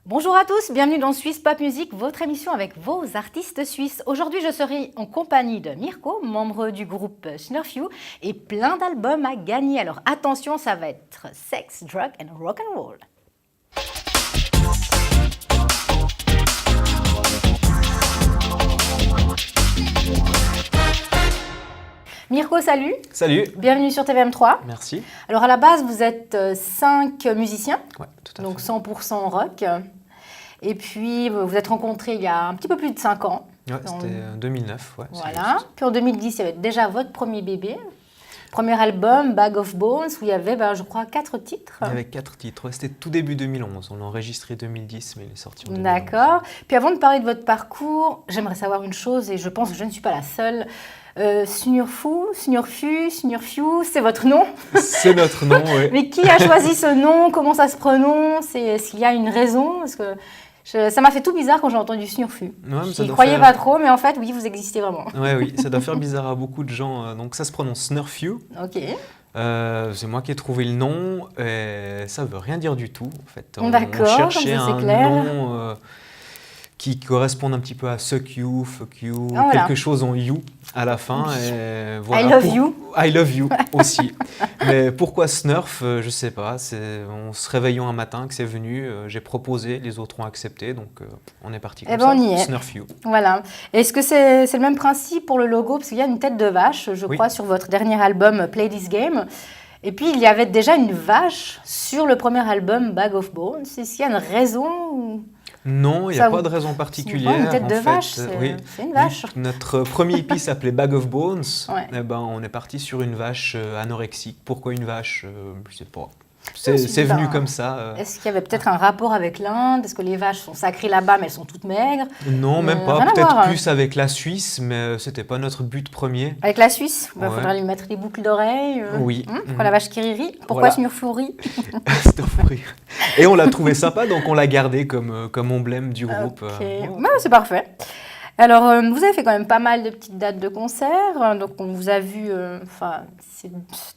Bonjour à tous, bienvenue dans Swiss Pop Music, votre émission avec vos artistes suisses. Aujourd'hui, je serai en compagnie de Mirko, membre du groupe Snurf You, et plein d'albums à gagner. Alors attention, ça va être sex, drug and rock and roll. Mirko, salut. Salut. Bienvenue sur TVM3. Merci. Alors à la base, vous êtes 5 musiciens, Ouais, tout à donc fait. 100% rock. Et puis vous vous êtes rencontrés il y a un petit peu plus de 5 ans. Ouais, c'était 2009. Ouais, c'est Voilà. juste. Puis en 2010, il y avait déjà votre premier bébé. Premier album, Bag of Bones, où il y avait, je crois, 4 titres. Il y avait 4 titres. Ouais, c'était tout début 2011. On l'a enregistré 2010, mais il est sorti en 2011. D'accord. Puis avant de parler de votre parcours, j'aimerais savoir une chose, et je pense que je ne suis pas la seule. Snurfu, c'est votre nom. C'est notre nom, oui. Mais qui a choisi ce nom? Comment ça se prononce? Et est-ce qu'il y a une raison? Parce que ça m'a fait tout bizarre quand j'ai entendu Snurfu. Ouais, mais Je ça n'y doit croyais faire- pas trop, mais en fait, oui, vous existez vraiment. Ouais, oui, ça doit faire bizarre à beaucoup de gens. Donc ça se prononce Snurf You. Ok. C'est moi qui ai trouvé le nom. Et ça veut rien dire du tout. En fait, on D'accord, cherchait comme ça, c'est un clair. nom qui corresponde un petit peu à suck you, fuck you, Ah, voilà. quelque chose en you à la fin. Et I voilà, love you. I love you aussi. Mais pourquoi Snurf, je sais pas. C'est en se réveillant un matin que c'est venu. J'ai proposé, les autres ont accepté, donc on est parti comme ben, ça. on y est. Snurf you. Voilà. Est-ce que c'est le même principe pour le logo? Parce qu'il y a une tête de vache, je Oui. crois, sur votre dernier album Play This Game. Et puis, il y avait déjà une vache sur le premier album Bag of Bones. Est-ce qu'il y a une raison ou- Non, il n'y Ça a vous- pas de raison C'est particulière. pas une tête en de fait, vache, oui. c'est une vache. Vu que notre premier EP s'appelait Bag of Bones. Ouais. Eh ben, on est parti sur une vache anorexique. Pourquoi une vache? Je sais pas. Je me suis C'est dit, venu comme ça. Est-ce qu'il y avait peut-être un rapport avec l'Inde? Est-ce que les vaches sont sacrées là-bas, mais elles sont toutes maigres? Non, même pas. rien à Peut-être voir. plus avec la Suisse, mais c'était pas notre but premier. Avec la Suisse? Il Ouais. faudra lui mettre des boucles d'oreilles. Oui. Pourquoi la vache qui rit? Pourquoi Voilà. Snurfourie? C'était pourri. Et on l'a trouvé sympa, donc on l'a gardé comme emblème du groupe. Ok, Voilà. c'est parfait. Alors, vous avez fait quand même pas mal de petites dates de concerts. Donc, on vous a vu,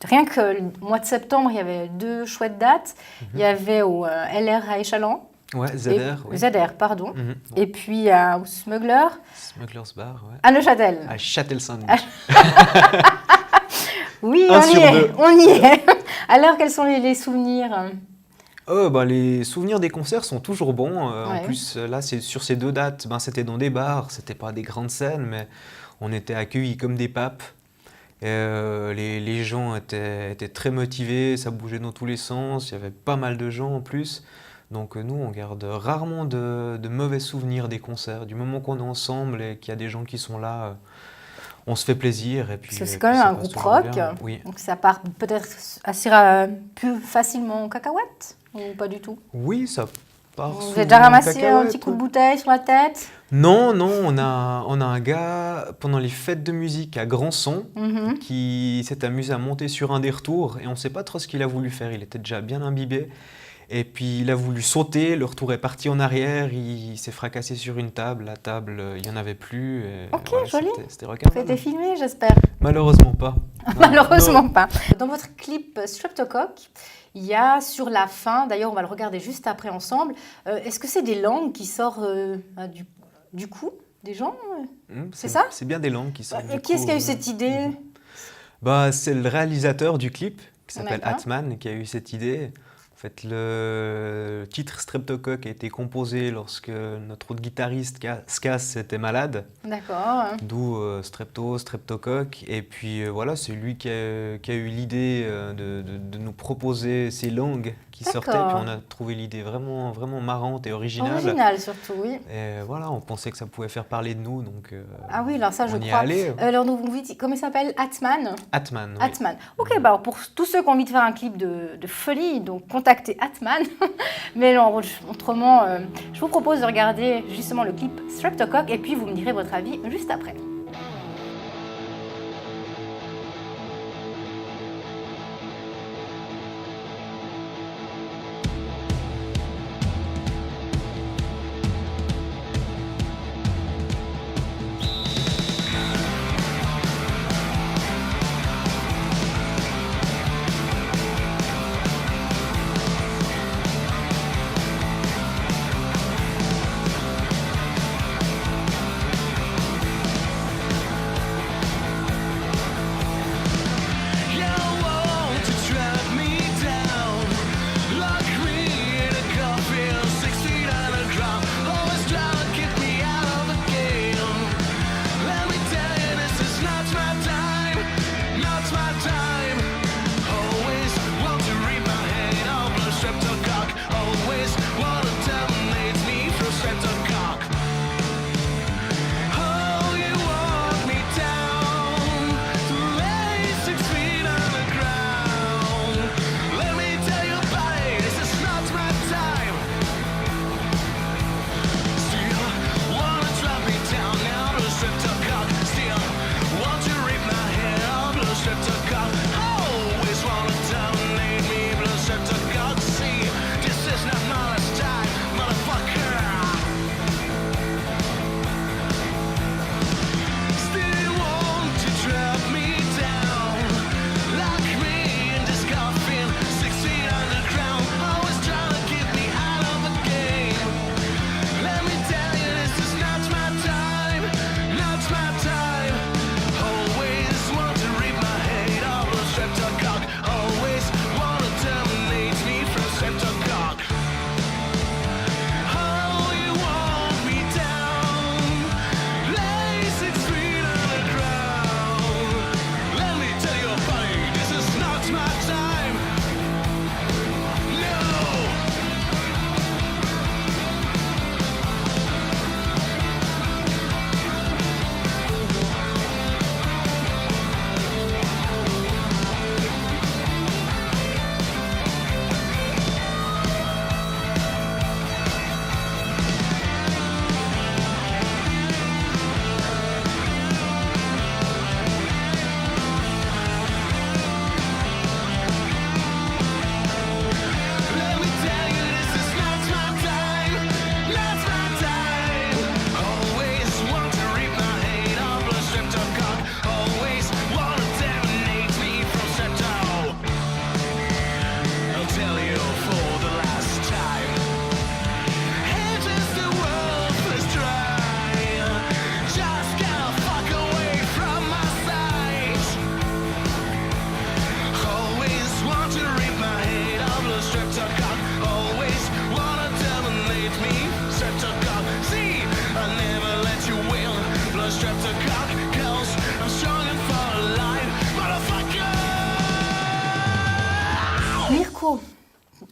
rien que le mois de septembre, il y avait 2 chouettes dates. Il y avait au LR à Échalon. Ouais, Et- ZR, oui. ZR, pardon. Mhm. Et puis au Smuggler, Smuggler's Bar, ouais. à Neuchâtel. À Châtel-Saint-Denis. Oui, Un on y sur est, deux. on y est. Alors, quels sont les souvenirs? Les souvenirs des concerts sont toujours bons. Ouais. En plus, là, sur ces 2 dates, c'était dans des bars, c'était pas des grandes scènes, mais on était accueillis comme des papes. Et, les gens étaient très motivés, ça bougeait dans tous les sens, il y avait pas mal de gens en plus. Donc nous, on garde rarement de mauvais souvenirs des concerts. Du moment qu'on est ensemble et qu'il y a des gens qui sont là, on se fait plaisir. Et puis, Parce que c'est et quand puis même ça un passe groupe toujours rock. bien. Oui. Donc, ça part peut-être assez plus facilement en cacahuète ou pas du tout? Oui, ça part Vous souvent avez déjà en ramassé un cacahuète, petit coup de ouais. bouteille sur la tête? Non, on a un gars pendant les fêtes de musique à Grandson Mhm. qui s'est amusé à monter sur un des retours et on ne sait pas trop ce qu'il a voulu faire. Il était déjà bien imbibé et puis il a voulu sauter, le retour est parti en arrière, il s'est fracassé sur une table, la table il n'y en avait plus. Et Ok, voilà, joli. C'était Ça a été rock'n'roll. filmé, j'espère. Malheureusement pas. Non, Malheureusement non. pas. Dans votre clip Streptocock, il y a sur la fin, d'ailleurs on va le regarder juste après ensemble, est-ce que c'est des langues qui sortent du cou des gens? C'est ça? C'est bien des langues qui sortent. Et du qui est-ce coup, qui a eu cette idée? C'est le réalisateur du clip qui s'appelle D'accord. Atman qui a eu cette idée. En fait, le titre Streptocock a été composé lorsque notre autre guitariste, Skas, était malade. D'accord. D'où Streptocock. Et puis voilà, c'est lui qui a eu l'idée de nous proposer ces langues qui sortaient. Puis D'accord. on a trouvé l'idée vraiment, vraiment marrante et originale. Original surtout, oui. Et voilà, on pensait que ça pouvait faire parler de nous. Donc, Ah oui, alors ça je on y est crois. allé. Alors donc vous dites, comment il s'appelle? Atman? Atman. Oui. Atman. Ok, alors pour tous ceux qui ont envie de faire un clip de folie, donc contactez Atman. Mais non, autrement, je vous propose de regarder justement le clip Streptocock et puis vous me direz votre avis juste après.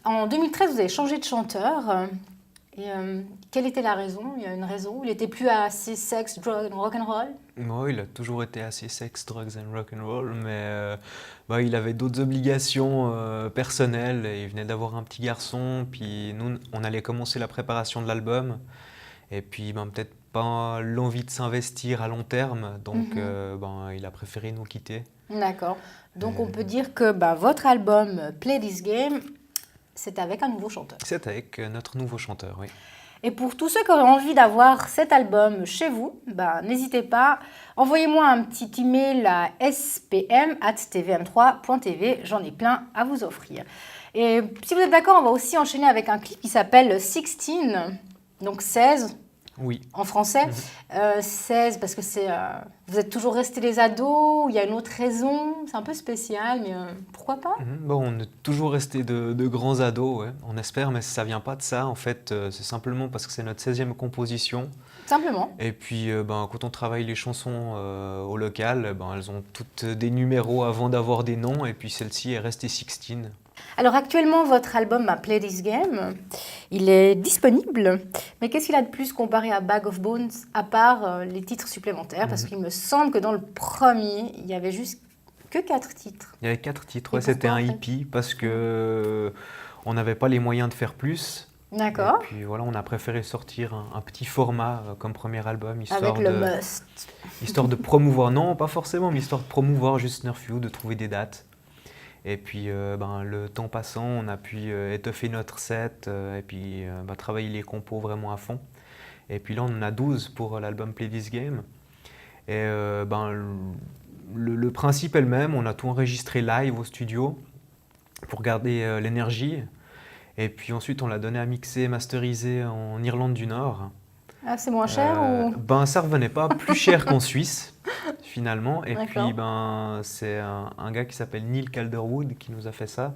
en 2013, vous avez changé de chanteur. Quelle était la raison? Il y a une raison? Il était plus assez sexe, drug, rock'n'roll? Moi, il a toujours été assez sex, drugs and rock'n'roll, mais il avait d'autres obligations personnelles. Et il venait d'avoir un petit garçon, puis nous, on allait commencer la préparation de l'album. Et puis, peut-être pas l'envie de s'investir à long terme, donc il a préféré nous quitter. D'accord. Donc on peut dire que votre album Play This Game, c'est avec un nouveau chanteur. C'est avec notre nouveau chanteur, oui. Et pour tous ceux qui auraient envie d'avoir cet album chez vous, n'hésitez pas, envoyez-moi un petit email à spm@tvm3.tv, j'en ai plein à vous offrir. Et si vous êtes d'accord, on va aussi enchaîner avec un clip qui s'appelle 16, donc 16. Oui. En français, 16 parce que vous êtes toujours restés des ados, il y a une autre raison, c'est un peu spécial, mais pourquoi pas? On est toujours restés de grands ados, ouais. On espère, mais ça vient pas de ça. En fait, c'est simplement parce que c'est notre 16e composition. Simplement. Et puis, quand on travaille les chansons au local, elles ont toutes des numéros avant d'avoir des noms, et puis celle-ci est restée 16. Alors actuellement, votre album Play This Game, il est disponible. Mais qu'est-ce qu'il a de plus comparé à Bag of Bones, à part les titres supplémentaires? Parce qu'il me semble que dans le premier, il y avait juste que 4 titres. Il y avait 4 titres, ouais, c'était un hippie parce que on n'avait pas les moyens de faire plus. D'accord. Et puis voilà, on a préféré sortir un petit format comme premier album, avec le must. Histoire de promouvoir, non pas forcément, mais histoire de promouvoir juste Snurf You, de trouver des dates. Et puis le temps passant, on a pu étoffer notre set et puis travailler les compos vraiment à fond. Et puis là, on en a 12 pour l'album Play This Game. Et le principe est le même, on a tout enregistré live au studio pour garder l'énergie. Et puis ensuite, on l'a donné à mixer et masteriser en Irlande du Nord. Ah, c'est moins cher ou... Ça revenait pas plus cher qu'en Suisse, finalement. Et puis, c'est un gars qui s'appelle Neil Calderwood qui nous a fait ça.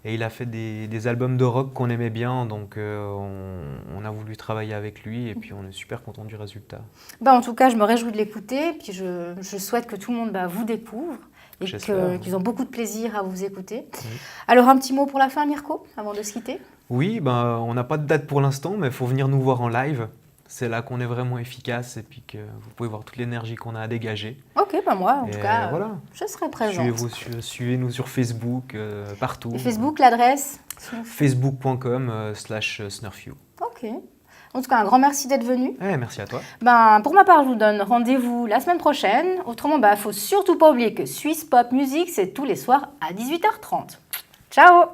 Et il a fait des albums de rock qu'on aimait bien, donc on a voulu travailler avec lui et puis on est super content du résultat. En tout cas, je me réjouis de l'écouter, puis je souhaite que tout le monde vous découvre et qu'ils ont beaucoup de plaisir à vous écouter. Oui. Alors, un petit mot pour la fin, Mirko, avant de se quitter? Oui, on n'a pas de date pour l'instant, mais il faut venir nous voir en live. C'est là qu'on est vraiment efficace et puis que vous pouvez voir toute l'énergie qu'on a à dégager. Ok, moi, en tout cas, voilà. Je serai présente. Suivez-nous sur Facebook, partout. Et Facebook, l'adresse? facebook.com/snurfyou. Ok. En tout cas, un grand merci d'être venu. Merci à toi. Pour ma part, je vous donne rendez-vous la semaine prochaine. Autrement, il ne faut surtout pas oublier que Swiss Pop Music, c'est tous les soirs à 18h30. Ciao!